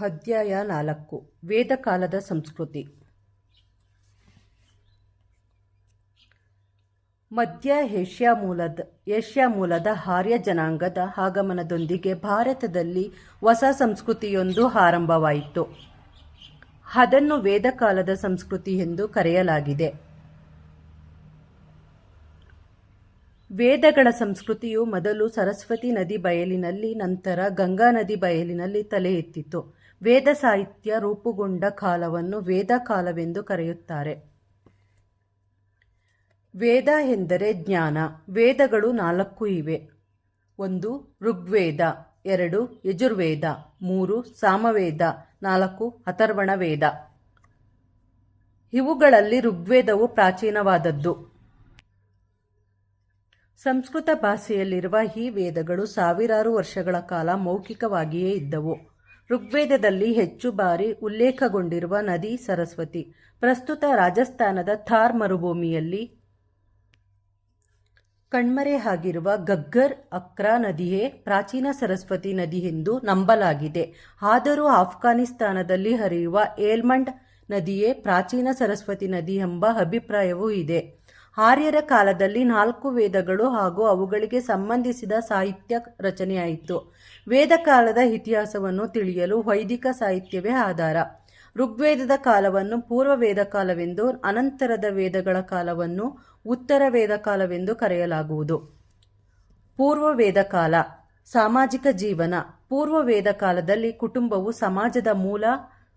ಅಧ್ಯಾಯ 4 ವೇದಕಾಲದ ಸಂಸ್ಕೃತಿ. ಮಧ್ಯ ಏಷ್ಯಾ ಮೂಲದ ಆರ್ಯ ಜನಾಂಗದ ಆಗಮನದೊಂದಿಗೆ ಭಾರತದಲ್ಲಿ ಹೊಸ ಸಂಸ್ಕೃತಿಯೊಂದು ಆರಂಭವಾಯಿತು. ಅದನ್ನು ವೇದಕಾಲದ ಸಂಸ್ಕೃತಿ ಎಂದು ಕರೆಯಲಾಗಿದೆ. ವೇದಗಳ ಸಂಸ್ಕೃತಿಯು ಮೊದಲು ಸರಸ್ವತಿ ನದಿ ಬಯಲಿನಲ್ಲಿ, ನಂತರ ಗಂಗಾ ನದಿ ಬಯಲಿನಲ್ಲಿ ತಲೆ ಎತ್ತಿತು. ವೇದ ಸಾಹಿತ್ಯ ರೂಪುಗೊಂಡ ಕಾಲವನ್ನು ವೇದ ಕಾಲವೆಂದು ಕರೆಯುತ್ತಾರೆ. ವೇದ ಎಂದರೆ ಜ್ಞಾನ. ವೇದಗಳು 4 ಇವೆ. 1 ಋಗ್ವೇದ, 2 ಯಜುರ್ವೇದ, 3 ಸಾಮವೇದ, 4 ಅಥರ್ವಣ ವೇದ. ಇವುಗಳಲ್ಲಿ ಋಗ್ವೇದವು ಪ್ರಾಚೀನವಾದದ್ದು. ಸಂಸ್ಕೃತ ಭಾಷೆಯಲ್ಲಿರುವ ಈ ವೇದಗಳು ಸಾವಿರಾರು ವರ್ಷಗಳ ಕಾಲ ಮೌಖಿಕವಾಗಿಯೇ ಇದ್ದವು. ಋಗ್ವೇದದಲ್ಲಿ ಹೆಚ್ಚು ಬಾರಿ ಉಲ್ಲೇಖಗೊಂಡಿರುವ ನದಿ ಸರಸ್ವತಿ. ಪ್ರಸ್ತುತ ರಾಜಸ್ಥಾನದ ಥಾರ್ ಮರುಭೂಮಿಯಲ್ಲಿ ಕಣ್ಮರೆಯಾಗಿರುವ ಗಗ್ಗರ್ ಅಕ್ರಾ ನದಿಯೇ ಪ್ರಾಚೀನ ಸರಸ್ವತಿ ನದಿ ಎಂದು ನಂಬಲಾಗಿದೆ. ಆದರೂ ಆಫ್ಘಾನಿಸ್ತಾನದಲ್ಲಿ ಹರಿಯುವ ಹೇಲ್ಮಂಡ್ ನದಿಯೇ ಪ್ರಾಚೀನ ಸರಸ್ವತಿ ನದಿ ಎಂಬ ಅಭಿಪ್ರಾಯವೂ ಇದೆ. ಆರ್ಯರ ಕಾಲದಲ್ಲಿ 4 ವೇದಗಳು ಹಾಗೂ ಅವುಗಳಿಗೆ ಸಂಬಂಧಿಸಿದ ಸಾಹಿತ್ಯ ರಚನೆಯಾಯಿತು. ವೇದಕಾಲದ ಇತಿಹಾಸವನ್ನು ತಿಳಿಯಲು ವೈದಿಕ ಸಾಹಿತ್ಯವೇ ಆಧಾರ. ಋಗ್ವೇದದ ಕಾಲವನ್ನು ಪೂರ್ವ ವೇದಕಾಲವೆಂದು, ಅನಂತರದ ವೇದಗಳ ಕಾಲವನ್ನು ಉತ್ತರ ವೇದಕಾಲವೆಂದು ಕರೆಯಲಾಗುವುದು. ಪೂರ್ವ ವೇದಕಾಲ. ಸಾಮಾಜಿಕ ಜೀವನ. ಪೂರ್ವ ವೇದಕಾಲದಲ್ಲಿ ಕುಟುಂಬವು ಸಮಾಜದ ಮೂಲ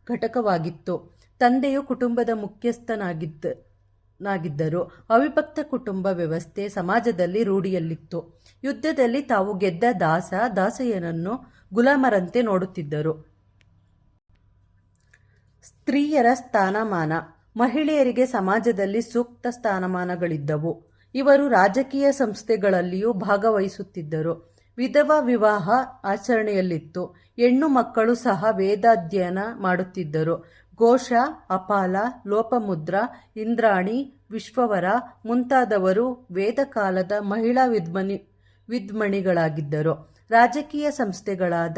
ಘಟಕವಾಗಿತ್ತು. ತಂದೆಯು ಕುಟುಂಬದ ಮುಖ್ಯಸ್ಥನಾಗಿದ್ದರು. ಅವಿಭಕ್ತ ಕುಟುಂಬ ವ್ಯವಸ್ಥೆ ಸಮಾಜದಲ್ಲಿ ರೂಢಿಯಲ್ಲಿತ್ತು. ಯುದ್ಧದಲ್ಲಿ ತಾವು ಗೆದ್ದ ದಾಸೆಯರನ್ನು ಗುಲಾಮರಂತೆ ನೋಡುತ್ತಿದ್ದರು. ಸ್ತ್ರೀಯರ ಸ್ಥಾನಮಾನ. ಮಹಿಳೆಯರಿಗೆ ಸಮಾಜದಲ್ಲಿ ಸೂಕ್ತ ಸ್ಥಾನಮಾನಗಳಿದ್ದವು. ಇವರು ರಾಜಕೀಯ ಸಂಸ್ಥೆಗಳಲ್ಲಿಯೂ ಭಾಗವಹಿಸುತ್ತಿದ್ದರು. ವಿಧವಾ ವಿವಾಹ ಆಚರಣೆಯಲ್ಲಿತ್ತು. ಹೆಣ್ಣು ಮಕ್ಕಳು ಸಹ ವೇದಾಧ್ಯಯನ ಮಾಡುತ್ತಿದ್ದರು. ಘೋಷ, ಅಪಾಲ, ಲೋಪಮುದ್ರ, ಇಂದ್ರಾಣಿ, ವಿಶ್ವವರ ಮುಂತಾದವರು ವೇದಕಾಲದ ಮಹಿಳಾ ವಿದ್ಮಣಿಗಳಾಗಿದ್ದರು. ರಾಜಕೀಯ ಸಂಸ್ಥೆಗಳಾದ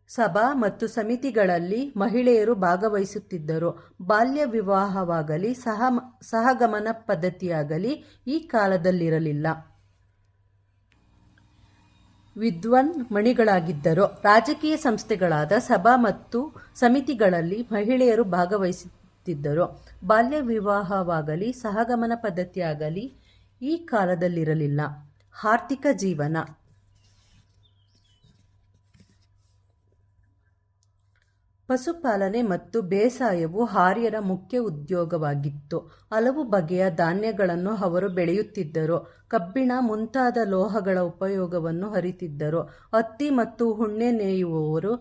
ಸಭಾ ಮತ್ತು ಸಮಿತಿಗಳಲ್ಲಿ ಮಹಿಳೆಯರು ಭಾಗವಹಿಸುತ್ತಿದ್ದರು. ಬಾಲ್ಯ ವಿವಾಹವಾಗಲಿ ಸಹಗಮನ ಪದ್ಧತಿಯಾಗಲಿ ಈ ಕಾಲದಲ್ಲಿರಲಿಲ್ಲ. ವಿದ್ವನ್ಮಣಿಗಳಾಗಿದ್ದರು. ರಾಜಕೀಯ ಸಂಸ್ಥೆಗಳಾದ ಸಭಾ ಮತ್ತು ಸಮಿತಿಗಳಲ್ಲಿ ಮಹಿಳೆಯರು ಭಾಗವಹಿಸುತ್ತಿದ್ದರು. ಬಾಲ್ಯ ವಿವಾಹವಾಗಲಿ ಸಹಗಮನ ಪದ್ಧತಿಯಾಗಲಿ ಈ ಕಾಲದಲ್ಲಿರಲಿಲ್ಲ. ಆರ್ಥಿಕ ಜೀವನ. ಪಶುಪಾಲನೆ ಮತ್ತು ಬೇಸಾಯವು ಆರ್ಯರ ಮುಖ್ಯ ಉದ್ಯೋಗವಾಗಿತ್ತು. ಹಲವು ಬಗೆಯ ಧಾನ್ಯಗಳನ್ನು ಅವರು ಬೆಳೆಯುತ್ತಿದ್ದರು. ಕಬ್ಬಿಣ ಮುಂತಾದ ಲೋಹಗಳ ಉಪಯೋಗವನ್ನು ಅರಿತಿದ್ದರು. ಹತ್ತಿ ಮತ್ತು ಉಣ್ಣೆ ನೇಯುವವರು,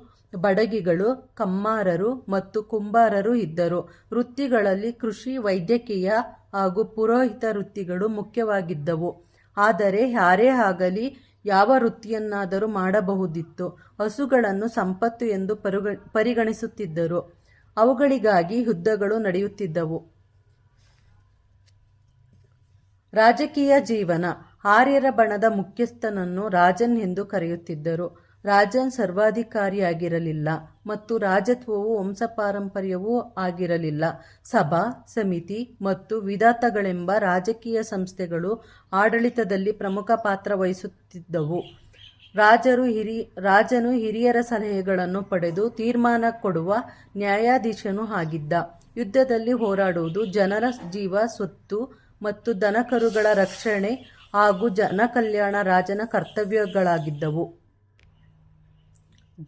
ಬಡಗಿಗಳು, ಕಮ್ಮಾರರು ಮತ್ತು ಕುಂಬಾರರು ಇದ್ದರು. ವೃತ್ತಿಗಳಲ್ಲಿ ಕೃಷಿ, ವೈದ್ಯಕೀಯ ಹಾಗೂ ಪುರೋಹಿತ ವೃತ್ತಿಗಳು ಮುಖ್ಯವಾಗಿದ್ದವು. ಆದರೆ ಯಾರೇ ಆಗಲಿ ಯಾವ ವೃತ್ತಿಯನ್ನಾದರೂ ಮಾಡಬಹುದಿತ್ತು. ಹಸುಗಳನ್ನು ಸಂಪತ್ತು ಎಂದು ಪರಿಗಣಿಸುತ್ತಿದ್ದರು. ಅವುಗಳಿಗಾಗಿ ಯುದ್ಧಗಳು ನಡೆಯುತ್ತಿದ್ದವು. ರಾಜಕೀಯ ಜೀವನ. ಆರ್ಯರ ಬಣದ ಮುಖ್ಯಸ್ಥನನ್ನು ರಾಜನ್ ಎಂದು ಕರೆಯುತ್ತಿದ್ದರು. ರಾಜನ್ ಸರ್ವಾಧಿಕಾರಿಯಾಗಿರಲಿಲ್ಲ ಮತ್ತು ರಾಜತ್ವವು ವಂಶಪಾರಂಪರ್ಯವೂ ಆಗಿರಲಿಲ್ಲ. ಸಭಾ, ಸಮಿತಿ ಮತ್ತು ವಿಧಾತಗಳೆಂಬ ರಾಜಕೀಯ ಸಂಸ್ಥೆಗಳು ಆಡಳಿತದಲ್ಲಿ ಪ್ರಮುಖ ಪಾತ್ರ ವಹಿಸುತ್ತಿದ್ದವು. ರಾಜನು ಹಿರಿಯರ ಸಲಹೆಗಳನ್ನು ಪಡೆದು ತೀರ್ಮಾನ ಕೊಡುವ ನ್ಯಾಯಾಧೀಶನೂ ಆಗಿದ್ದ. ಯುದ್ಧದಲ್ಲಿ ಹೋರಾಡುವುದು, ಜನರ ಜೀವ, ಸ್ವತ್ತು ಮತ್ತು ದನಕರುಗಳ ರಕ್ಷಣೆ ಹಾಗೂ ಜನಕಲ್ಯಾಣ ರಾಜನ ಕರ್ತವ್ಯಗಳಾಗಿದ್ದವು.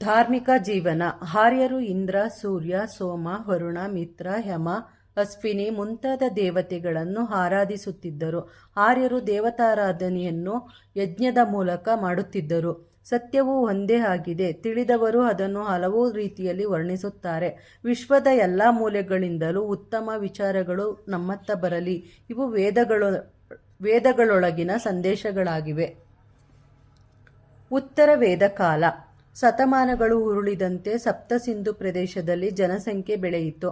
ಧಾರ್ಮಿಕ ಜೀವನ. ಆರ್ಯರು ಇಂದ್ರ, ಸೂರ್ಯ, ಸೋಮ, ವರುಣ, ಮಿತ್ರ, ಯಮ, ಅಶ್ವಿನಿ ಮುಂತಾದ ದೇವತೆಗಳನ್ನು ಆರಾಧಿಸುತ್ತಿದ್ದರು. ಆರ್ಯರು ದೇವತಾರಾಧನೆಯನ್ನು ಯಜ್ಞದ ಮೂಲಕ ಮಾಡುತ್ತಿದ್ದರು. ಸತ್ಯವು ಒಂದೇ ಆಗಿದೆ. ತಿಳಿದವರು ಅದನ್ನು ಹಲವು ರೀತಿಯಲ್ಲಿ ವರ್ಣಿಸುತ್ತಾರೆ. ವಿಶ್ವದ ಎಲ್ಲ ಮೂಲೆಗಳಿಂದಲೂ ಉತ್ತಮ ವಿಚಾರಗಳು ನಮ್ಮತ್ತ ಬರಲಿ. ಇವು ವೇದಗಳೊಳಗಿನ ಸಂದೇಶಗಳಾಗಿವೆ. ಉತ್ತರ ವೇದಕಾಲ. ಶತಮಾನಗಳು ಉರುಳಿದಂತೆ ಸಪ್ತಸಿಂಧು ಪ್ರದೇಶದಲ್ಲಿ ಜನಸಂಖ್ಯೆ ಬೆಳೆಯಿತು.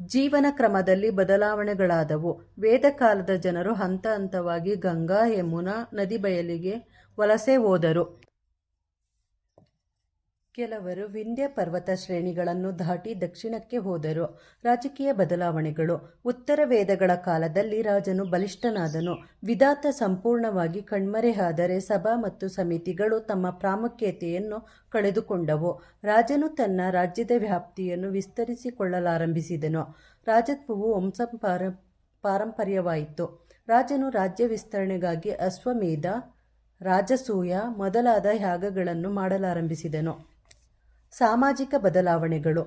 ಜೀವನ ಕ್ರಮದಲ್ಲಿ ಬದಲಾವಣೆಗಳಾದವು. ವೇದಕಾಲದ ಜನರು ಹಂತ ಹಂತವಾಗಿ ಗಂಗಾ, ಯಮುನಾ ನದಿ ಬಯಲಿಗೆ ವಲಸೆ ಹೋದರು. ಕೆಲವರು ವಿಂಧ್ಯ ಪರ್ವತ ಶ್ರೇಣಿಗಳನ್ನು ದಾಟಿ ದಕ್ಷಿಣಕ್ಕೆ ಹೋದರು. ರಾಜಕೀಯ ಬದಲಾವಣೆಗಳು. ಉತ್ತರ ವೇದಗಳ ಕಾಲದಲ್ಲಿ ರಾಜನು ಬಲಿಷ್ಠನಾದನು. ವಿಧಾತ ಸಂಪೂರ್ಣವಾಗಿ ಕಣ್ಮರೆಯಾದರೆ ಸಭಾ ಮತ್ತು ಸಮಿತಿಗಳು ತಮ್ಮ ಪ್ರಾಮುಖ್ಯತೆಯನ್ನು ಕಳೆದುಕೊಂಡವು. ರಾಜನು ತನ್ನ ರಾಜ್ಯದ ವ್ಯಾಪ್ತಿಯನ್ನು ವಿಸ್ತರಿಸಿಕೊಳ್ಳಲಾರಂಭಿಸಿದನು. ರಾಜತ್ವವು ಪಾರಂಪರ್ಯವಾಯಿತು. ರಾಜನು ರಾಜ್ಯ ವಿಸ್ತರಣೆಗಾಗಿ ಅಶ್ವಮೇಧ, ರಾಜಸೂಯ ಮೊದಲಾದ ಯಾಗಗಳನ್ನು ಮಾಡಲಾರಂಭಿಸಿದನು. ಸಾಮಾಜಿಕ ಬದಲಾವಣೆಗಳು.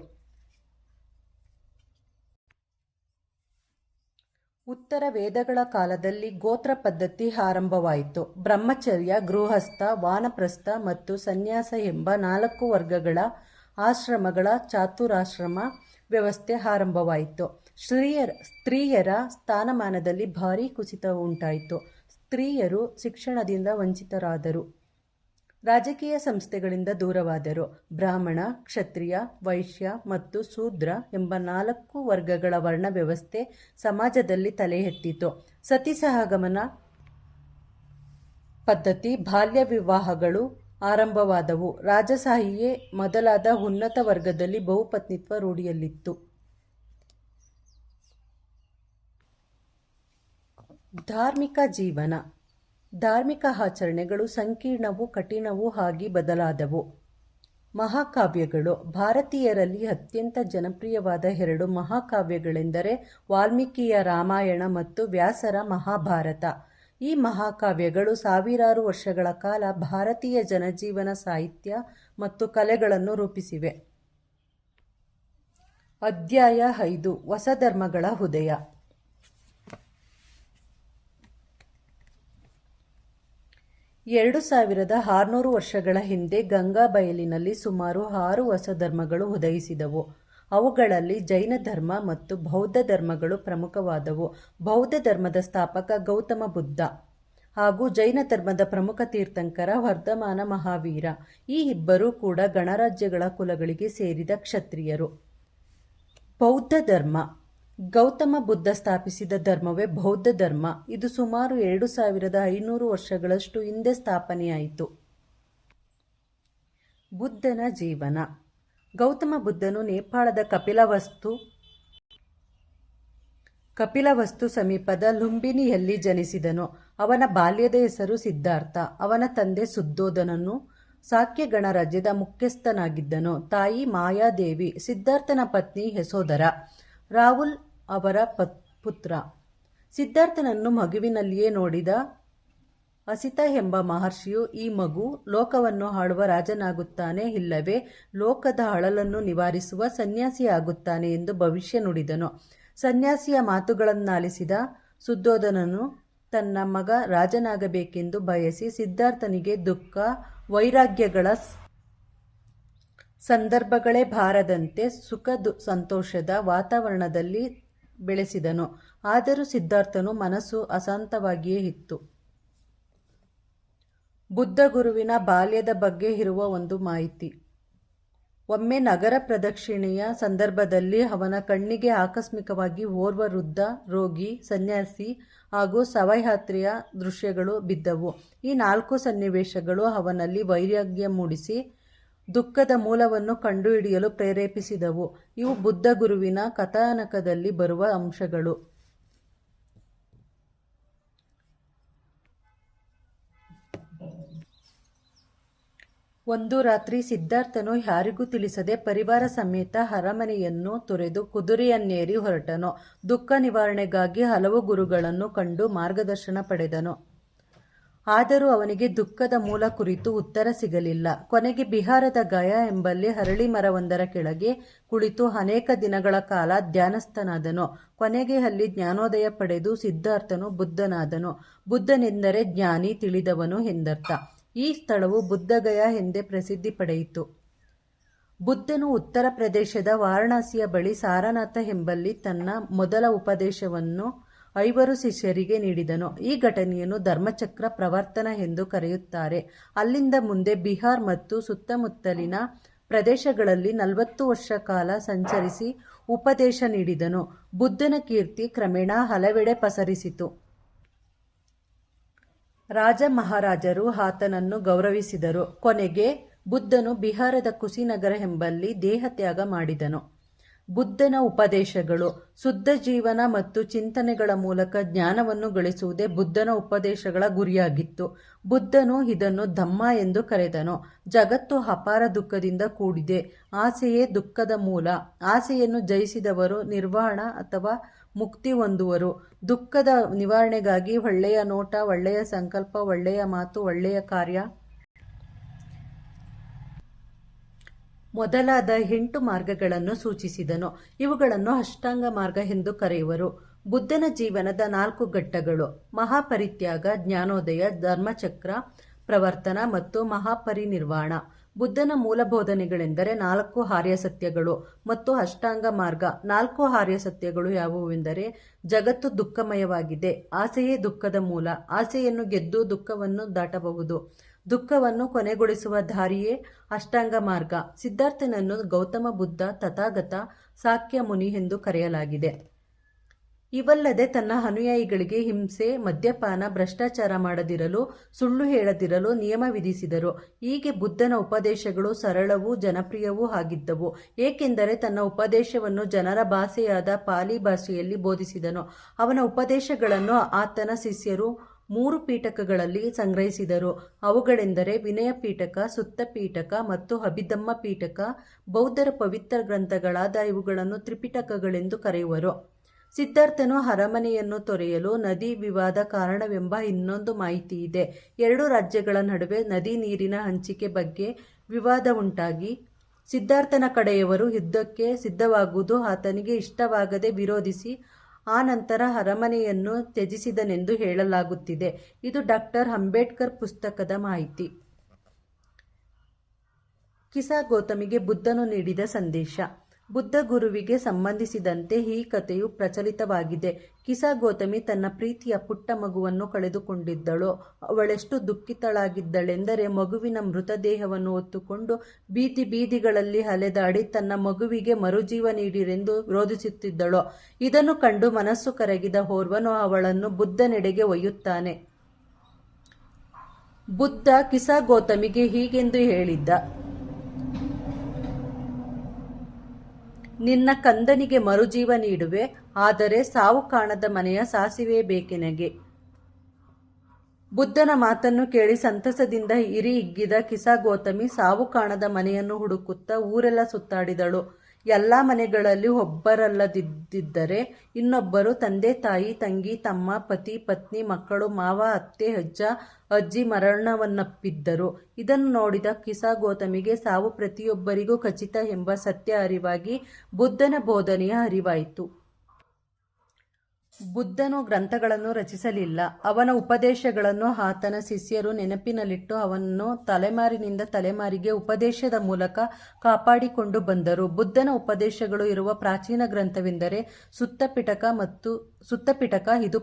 ಉತ್ತರ ವೇದಗಳ ಕಾಲದಲ್ಲಿ ಗೋತ್ರ ಪದ್ಧತಿ ಆರಂಭವಾಯಿತು. ಬ್ರಹ್ಮಚರ್ಯ, ಗೃಹಸ್ಥ, ವಾನಪ್ರಸ್ಥ ಮತ್ತು ಸನ್ಯಾಸ ಎಂಬ 4 ವರ್ಗಗಳ ಆಶ್ರಮಗಳ ಚಾತುರಾಶ್ರಮ ವ್ಯವಸ್ಥೆ ಆರಂಭವಾಯಿತು. ಸ್ತ್ರೀಯರ ಸ್ಥಾನಮಾನದಲ್ಲಿ ಭಾರೀ ಕುಸಿತ ಉಂಟಾಯಿತು. ಸ್ತ್ರೀಯರು ಶಿಕ್ಷಣದಿಂದ ವಂಚಿತರಾದರು. ರಾಜಕೀಯ ಸಂಸ್ಥೆಗಳಿಂದ ದೂರವಾದರು. ಬ್ರಾಹ್ಮಣ, ಕ್ಷತ್ರಿಯ, ವೈಶ್ಯ ಮತ್ತು ಶೂದ್ರ ಎಂಬ 4 ವರ್ಗಗಳ ವರ್ಣ ವ್ಯವಸ್ಥೆ ಸಮಾಜದಲ್ಲಿ ತಲೆ ಎತ್ತಿತು. ಸತಿ ಸಹಗಮನ ಪದ್ಧತಿ, ಬಾಲ್ಯ ವಿವಾಹಗಳು ಆರಂಭವಾದವು. ರಾಜಶಾಹಿಯೇ ಮೊದಲಾದ ಉನ್ನತ ವರ್ಗದಲ್ಲಿ ಬಹುಪತ್ನಿತ್ವ ರೂಢಿಯಲ್ಲಿತ್ತು. ಧಾರ್ಮಿಕ ಜೀವನ. ಧಾರ್ಮಿಕ ಆಚರಣೆಗಳು ಸಂಕೀರ್ಣವೂ ಕಠಿಣವೂ ಆಗಿ ಬದಲಾದವು. ಮಹಾಕಾವ್ಯಗಳು. ಭಾರತೀಯರಲ್ಲಿ ಅತ್ಯಂತ ಜನಪ್ರಿಯವಾದ 2 ಮಹಾಕಾವ್ಯಗಳೆಂದರೆ ವಾಲ್ಮೀಕಿಯ ರಾಮಾಯಣ ಮತ್ತು ವ್ಯಾಸರ ಮಹಾಭಾರತ. ಈ ಮಹಾಕಾವ್ಯಗಳು ಸಾವಿರಾರು ವರ್ಷಗಳ ಕಾಲ ಭಾರತೀಯ ಜನಜೀವನ, ಸಾಹಿತ್ಯ ಮತ್ತು ಕಲೆಗಳನ್ನು ರೂಪಿಸಿವೆ. ಅಧ್ಯಾಯ 5. ಹೊಸ ಧರ್ಮಗಳ ಉದಯ. 2600 ವರ್ಷಗಳ ಹಿಂದೆ ಗಂಗಾ ಬಯಲಿನಲ್ಲಿ ಸುಮಾರು 6 ಹೊಸ ಧರ್ಮಗಳು ಉದಯಿಸಿದವು. ಅವುಗಳಲ್ಲಿ ಜೈನ ಧರ್ಮ ಮತ್ತು ಬೌದ್ಧ ಧರ್ಮಗಳು ಪ್ರಮುಖವಾದವು. ಬೌದ್ಧ ಧರ್ಮದ ಸ್ಥಾಪಕ ಗೌತಮ ಬುದ್ಧ ಹಾಗೂ ಜೈನ ಧರ್ಮದ ಪ್ರಮುಖ ತೀರ್ಥಂಕರ ವರ್ಧಮಾನ ಮಹಾವೀರ. ಈ ಇಬ್ಬರೂ ಕೂಡ ಗಣರಾಜ್ಯಗಳ ಕುಲಗಳಿಗೆ ಸೇರಿದ ಕ್ಷತ್ರಿಯರು. ಬೌದ್ಧ ಧರ್ಮ. ಗೌತಮ ಬುದ್ಧ ಸ್ಥಾಪಿಸಿದ ಧರ್ಮವೇ ಬೌದ್ಧ ಧರ್ಮ. ಇದು ಸುಮಾರು 2500 ವರ್ಷಗಳಷ್ಟು ಹಿಂದೆ ಸ್ಥಾಪನೆಯಾಯಿತು. ಬುದ್ಧನ ಜೀವನ. ಗೌತಮ ಬುದ್ಧನು ನೇಪಾಳದ ಕಪಿಲವಸ್ತು ಸಮೀಪದ ಲುಂಬಿನಿಯಲ್ಲಿ ಜನಿಸಿದನು. ಅವನ ಬಾಲ್ಯದ ಹೆಸರು ಸಿದ್ಧಾರ್ಥ. ಅವನ ತಂದೆ ಶುದ್ಧೋಧನನು ಶಾಕ್ಯ ಗಣರಾಜ್ಯದ ಮುಖ್ಯಸ್ಥನಾಗಿದ್ದನು. ತಾಯಿ ಮಾಯಾದೇವಿ. ಸಿದ್ಧಾರ್ಥನ ಪತ್ನಿ ಯಶೋಧರ. ರಾಹುಲ್ ಅವರ ಪುತ್ರ. ಸಿದ್ಧಾರ್ಥನನ್ನು ಮಗುವಿನಲ್ಲಿಯೇ ನೋಡಿದ ಅಸಿತ ಎಂಬ ಮಹರ್ಷಿಯು, ಈ ಮಗು ಲೋಕವನ್ನು ಆಳುವ ರಾಜನಾಗುತ್ತಾನೆ, ಇಲ್ಲವೇ ಲೋಕದ ಅಳಲನ್ನು ನಿವಾರಿಸುವ ಸನ್ಯಾಸಿಯಾಗುತ್ತಾನೆ ಎಂದು ಭವಿಷ್ಯ ನುಡಿದನು. ಸನ್ಯಾಸಿಯ ಮಾತುಗಳನ್ನಾಲಿಸಿದ ಶುದ್ಧೋಧನನು ತನ್ನ ಮಗ ರಾಜನಾಗಬೇಕೆಂದು ಬಯಸಿ ಸಿದ್ಧಾರ್ಥನಿಗೆ ದುಃಖ, ವೈರಾಗ್ಯಗಳ ಸಂದರ್ಭಗಳೇ ಬಾರದಂತೆ ಸುಖ ಸಂತೋಷದ ವಾತಾವರಣದಲ್ಲಿ ಬೆಳೆಸಿದನು. ಆದರೂ ಸಿದ್ಧಾರ್ಥನು ಮನಸ್ಸು ಅಶಾಂತವಾಗಿಯೇ ಇತ್ತು. ಬುದ್ಧ ಗುರುವಿನ ಬಾಲ್ಯದ ಬಗ್ಗೆ ಇರುವ ಒಂದು ಮಾಹಿತಿ. ಒಮ್ಮೆ ನಗರ ಪ್ರದಕ್ಷಿಣೆಯ ಸಂದರ್ಭದಲ್ಲಿ ಅವನ ಕಣ್ಣಿಗೆ ಆಕಸ್ಮಿಕವಾಗಿ ಓರ್ವ ವೃದ್ಧ, ರೋಗಿ, ಸನ್ಯಾಸಿ ಹಾಗೂ ಶವಯಾತ್ರೆಯ ದೃಶ್ಯಗಳು ಬಿದ್ದವು. ಈ 4 ಸನ್ನಿವೇಶಗಳು ಅವನಲ್ಲಿ ವೈರಾಗ್ಯ ಮೂಡಿಸಿ ದುಃಖದ ಮೂಲವನ್ನು ಕಂಡುಹಿಡಿಯಲು ಪ್ರೇರೇಪಿಸಿದವು. ಇವು ಬುದ್ಧ ಗುರುವಿನ ಕಥಾನಕದಲ್ಲಿ ಬರುವ ಅಂಶಗಳು. ಒಂದು ರಾತ್ರಿ ಸಿದ್ಧಾರ್ಥನು ಯಾರಿಗೂ ತಿಳಿಸದೆ ಪರಿವಾರ ಸಮೇತ ಅರಮನೆಯನ್ನು ತೊರೆದು ಕುದುರೆಯನ್ನೇರಿ ಹೊರಟನು. ದುಃಖ ನಿವಾರಣೆಗಾಗಿ ಹಲವು ಗುರುಗಳನ್ನು ಕಂಡು ಮಾರ್ಗದರ್ಶನ ಪಡೆದನು. ಆದರೂ ಅವನಿಗೆ ದುಃಖದ ಮೂಲ ಕುರಿತು ಉತ್ತರ ಸಿಗಲಿಲ್ಲ. ಕೊನೆಗೆ ಬಿಹಾರದ ಗಯಾ ಎಂಬಲ್ಲಿ ಅರಳಿ ಮರವೊಂದರ ಕೆಳಗೆ ಕುಳಿತು ಅನೇಕ ದಿನಗಳ ಕಾಲ ಧ್ಯಾನಸ್ಥನಾದನು. ಕೊನೆಗೆ ಅಲ್ಲಿ ಜ್ಞಾನೋದಯ ಪಡೆದು ಸಿದ್ಧಾರ್ಥನು ಬುದ್ಧನಾದನು. ಬುದ್ಧನೆಂದರೆ ಜ್ಞಾನಿ, ತಿಳಿದವನು ಎಂದರ್ಥ. ಈ ಸ್ಥಳವು ಬುದ್ಧಗಯಾ ಎಂದೇ ಪ್ರಸಿದ್ಧಿ ಪಡೆಯಿತು. ಬುದ್ಧನು ಉತ್ತರ ಪ್ರದೇಶದ ವಾರಣಾಸಿಯ ಬಳಿ ಸಾರನಾಥ ಎಂಬಲ್ಲಿ ತನ್ನ ಮೊದಲ ಉಪದೇಶವನ್ನು 5 ಶಿಷ್ಯರಿಗೆ ನೀಡಿದನು. ಈ ಘಟನೆಯನ್ನು ಧರ್ಮಚಕ್ರ ಪ್ರವರ್ತನ ಎಂದು ಕರೆಯುತ್ತಾರೆ. ಅಲ್ಲಿಂದ ಮುಂದೆ ಬಿಹಾರ್ ಮತ್ತು ಸುತ್ತಮುತ್ತಲಿನ ಪ್ರದೇಶಗಳಲ್ಲಿ 40 ವರ್ಷ ಕಾಲ ಸಂಚರಿಸಿ ಉಪದೇಶ ನೀಡಿದನು. ಬುದ್ಧನ ಕೀರ್ತಿ ಕ್ರಮೇಣ ಹಲವೆಡೆ ಪಸರಿಸಿತು. ರಾಜ ಮಹಾರಾಜರು ಆತನನ್ನು ಗೌರವಿಸಿದರು. ಕೊನೆಗೆ ಬುದ್ಧನು ಬಿಹಾರದ ಕುಸಿನಗರ ಎಂಬಲ್ಲಿ ದೇಹತ್ಯಾಗ ಮಾಡಿದನು. ಬುದ್ಧನ ಉಪದೇಶಗಳು. ಶುದ್ಧ ಜೀವನ ಮತ್ತು ಚಿಂತನೆಗಳ ಮೂಲಕ ಜ್ಞಾನವನ್ನು ಗಳಿಸುವುದೇ ಬುದ್ಧನ ಉಪದೇಶಗಳ ಗುರಿಯಾಗಿತ್ತು. ಬುದ್ಧನು ಇದನ್ನು ಧಮ್ಮ ಎಂದು ಕರೆದನು. ಜಗತ್ತು ಅಪಾರ ದುಃಖದಿಂದ ಕೂಡಿದೆ. ಆಸೆಯೇ ದುಃಖದ ಮೂಲ. ಆಸೆಯನ್ನು ಜಯಿಸಿದವರು ನಿರ್ವಾಣ ಅಥವಾ ಮುಕ್ತಿ ಹೊಂದುವರು. ದುಃಖದ ನಿವಾರಣೆಗಾಗಿ ಒಳ್ಳೆಯ ನೋಟ, ಒಳ್ಳೆಯ ಸಂಕಲ್ಪ, ಒಳ್ಳೆಯ ಮಾತು, ಒಳ್ಳೆಯ ಕಾರ್ಯ ಮೊದಲಾದ 8 ಮಾರ್ಗಗಳನ್ನು ಸೂಚಿಸಿದನು. ಇವುಗಳನ್ನು ಅಷ್ಟಾಂಗ ಮಾರ್ಗ ಎಂದು ಕರೆಯುವರು. ಬುದ್ಧನ ಜೀವನದ 4 ಘಟ್ಟಗಳು: ಮಹಾಪರಿತ್ಯಾಗ, ಜ್ಞಾನೋದಯ, ಧರ್ಮಚಕ್ರ ಪ್ರವರ್ತನ ಮತ್ತು ಮಹಾಪರಿನಿರ್ವಾಣ. ಬುದ್ಧನ ಮೂಲ ಬೋಧನೆಗಳೆಂದರೆ 4 ಆರ್ಯ ಸತ್ಯಗಳು ಮತ್ತು ಅಷ್ಟಾಂಗ ಮಾರ್ಗ. 4 ಆರ್ಯ ಸತ್ಯಗಳು ಯಾವುವೆಂದರೆ: ಜಗತ್ತು ದುಃಖಮಯವಾಗಿದೆ. ಆಸೆಯೇ ದುಃಖದ ಮೂಲ. ಆಸೆಯನ್ನು ಗೆದ್ದು ದುಃಖವನ್ನು ದಾಟಬಹುದು. ದುಃಖವನ್ನು ಕೊನೆಗೊಳಿಸುವ ದಾರಿಯೇ ಅಷ್ಟಾಂಗ ಮಾರ್ಗ. ಸಿದ್ಧಾರ್ಥನನ್ನು ಗೌತಮ ಬುದ್ಧ, ತಥಾಗತ, ಸಾಕ್ಯ ಮುನಿ ಎಂದು ಕರೆಯಲಾಗಿದೆ. ಇವಲ್ಲದೆ ತನ್ನ ಅನುಯಾಯಿಗಳಿಗೆ ಹಿಂಸೆ, ಮದ್ಯಪಾನ, ಭ್ರಷ್ಟಾಚಾರ ಮಾಡದಿರಲು, ಸುಳ್ಳು ಹೇಳದಿರಲು ನಿಯಮ ವಿಧಿಸಿದರು. ಹೀಗೆ ಬುದ್ಧನ ಉಪದೇಶಗಳು ಸರಳವೂ ಜನಪ್ರಿಯವೂ ಆಗಿದ್ದವು. ಏಕೆಂದರೆ ತನ್ನ ಉಪದೇಶವನ್ನು ಜನರ ಭಾಷೆಯಾದ ಪಾಲಿ ಭಾಷೆಯಲ್ಲಿ ಬೋಧಿಸಿದನು. ಅವನ ಉಪದೇಶಗಳನ್ನು ಆತನ ಶಿಷ್ಯರು 3 ಪೀಠಕಗಳಲ್ಲಿ ಸಂಗ್ರಹಿಸಿದರು. ಅವುಗಳೆಂದರೆ ವಿನಯ ಪೀಠಕ, ಸುತ್ತ ಪೀಠಕ ಮತ್ತು ಅಭಿಧಮ್ಮ ಪೀಠಕ. ಬೌದ್ಧರ ಪವಿತ್ರ ಗ್ರಂಥಗಳಾದ ಇವುಗಳನ್ನು ತ್ರಿಪಿಟಕಗಳೆಂದು ಕರೆಯುವರು. ಸಿದ್ಧಾರ್ಥನು ಅರಮನೆಯನ್ನು ತೊರೆಯಲು ನದಿ ವಿವಾದ ಕಾರಣವೆಂಬ ಇನ್ನೊಂದು ಮಾಹಿತಿಯಿದೆ. 2 ರಾಜ್ಯಗಳ ನಡುವೆ ನದಿ ನೀರಿನ ಹಂಚಿಕೆ ಬಗ್ಗೆ ವಿವಾದ ಉಂಟಾಗಿ ಸಿದ್ಧಾರ್ಥನ ಕಡೆಯವರು ಯುದ್ಧಕ್ಕೆ ಸಿದ್ಧವಾಗುವುದು ಆತನಿಗೆ ಇಷ್ಟವಾಗದೆ ವಿರೋಧಿಸಿ ಆ ನಂತರ ಅರಮನೆಯನ್ನು ತ್ಯಜಿಸಿದನೆಂದು ಹೇಳಲಾಗುತ್ತಿದೆ. ಇದು ಡಾಕ್ಟರ್ ಅಂಬೇಡ್ಕರ್ ಪುಸ್ತಕದ ಮಾಹಿತಿ. ಕಿಸಾ ಗೌತಮಿಗೆ ಬುದ್ಧನು ನೀಡಿದ ಸಂದೇಶ. ಬುದ್ಧ ಗುರುವಿಗೆ ಸಂಬಂಧಿಸಿದಂತೆ ಈ ಕಥೆಯು ಪ್ರಚಲಿತವಾಗಿದೆ. ಕಿಸಾ ಗೌತಮಿ ತನ್ನ ಪ್ರೀತಿಯ ಪುಟ್ಟ ಮಗುವನ್ನು ಕಳೆದುಕೊಂಡಿದ್ದಳು. ಅವಳೆಷ್ಟು ದುಃಖಿತಳಾಗಿದ್ದಳೆಂದರೆ ಮಗುವಿನ ಮೃತದೇಹವನ್ನು ಹೊತ್ತುಕೊಂಡು ಬೀದಿ ಬೀದಿಗಳಲ್ಲಿ ಅಲೆದಾಡಿ ತನ್ನ ಮಗುವಿಗೆ ಮರುಜೀವ ನೀಡಿರೆಂದು ರೋಧಿಸುತ್ತಿದ್ದಳು. ಇದನ್ನು ಕಂಡು ಮನಸ್ಸು ಕರಗಿದ ಓರ್ವನು ಅವಳನ್ನು ಬುದ್ಧನೆಡೆಗೆ ಒಯ್ಯುತ್ತಾನೆ. ಬುದ್ಧ ಕಿಸಾ ಗೌತಮಿಗೆ ಹೀಗೆಂದು ಹೇಳಿದ್ದ: ನಿನ್ನ ಕಂದನಿಗೆ ಮರುಜೀವ ನೀಡುವೆ, ಆದರೆ ಸಾವು ಕಾಣದ ಮನೆಯ ಸಾಸಿವೆ ಬೇಕೆನಗೆ. ಬುದ್ಧನ ಮಾತನ್ನು ಕೇಳಿ ಸಂತಸದಿಂದ ಇರಿ ಹಿಗ್ಗಿದ ಕಿಸಾ ಗೌತಮಿ ಸಾವು ಕಾಣದ ಮನೆಯನ್ನು ಹುಡುಕುತ್ತಾ ಊರೆಲ್ಲ ಸುತ್ತಾಡಿದಳು. ಎಲ್ಲ ಮನೆಗಳಲ್ಲಿ ಒಬ್ಬರಲ್ಲದಿದ್ದರೆ ಇನ್ನೊಬ್ಬರು ತಂದೆ, ತಾಯಿ, ತಂಗಿ, ತಮ್ಮ, ಪತಿ, ಪತ್ನಿ, ಮಕ್ಕಳು, ಮಾವ, ಅತ್ತೆ, ಅಜ್ಜ, ಅಜ್ಜಿ ಮರಣವನ್ನಪ್ಪಿದ್ದರು. ಇದನ್ನು ನೋಡಿದ ಕಿಸಾ ಗೌತಮಿಗೆ ಸಾವು ಪ್ರತಿಯೊಬ್ಬರಿಗೂ ಖಚಿತ ಎಂಬ ಸತ್ಯ ಅರಿವಾಗಿ ಬುದ್ಧನ ಬೋಧನೆಯ ಅರಿವಾಯಿತು. ಬುದ್ಧನು ಗ್ರಂಥಗಳನ್ನು ರಚಿಸಲಿಲ್ಲ. ಅವನ ಉಪದೇಶಗಳನ್ನು ಆತನ ಶಿಷ್ಯರು ನೆನಪಿನಲ್ಲಿಟ್ಟು ಅವನ್ನು ತಲೆಮಾರಿನಿಂದ ತಲೆಮಾರಿಗೆ ಉಪದೇಶದ ಮೂಲಕ ಕಾಪಾಡಿಕೊಂಡು ಬಂದರು. ಬುದ್ಧನ ಉಪದೇಶಗಳು ಇರುವ ಪ್ರಾಚೀನ ಗ್ರಂಥವೆಂದರೆ ಸುತ್ತ ಪಿಟಕ. ಇದು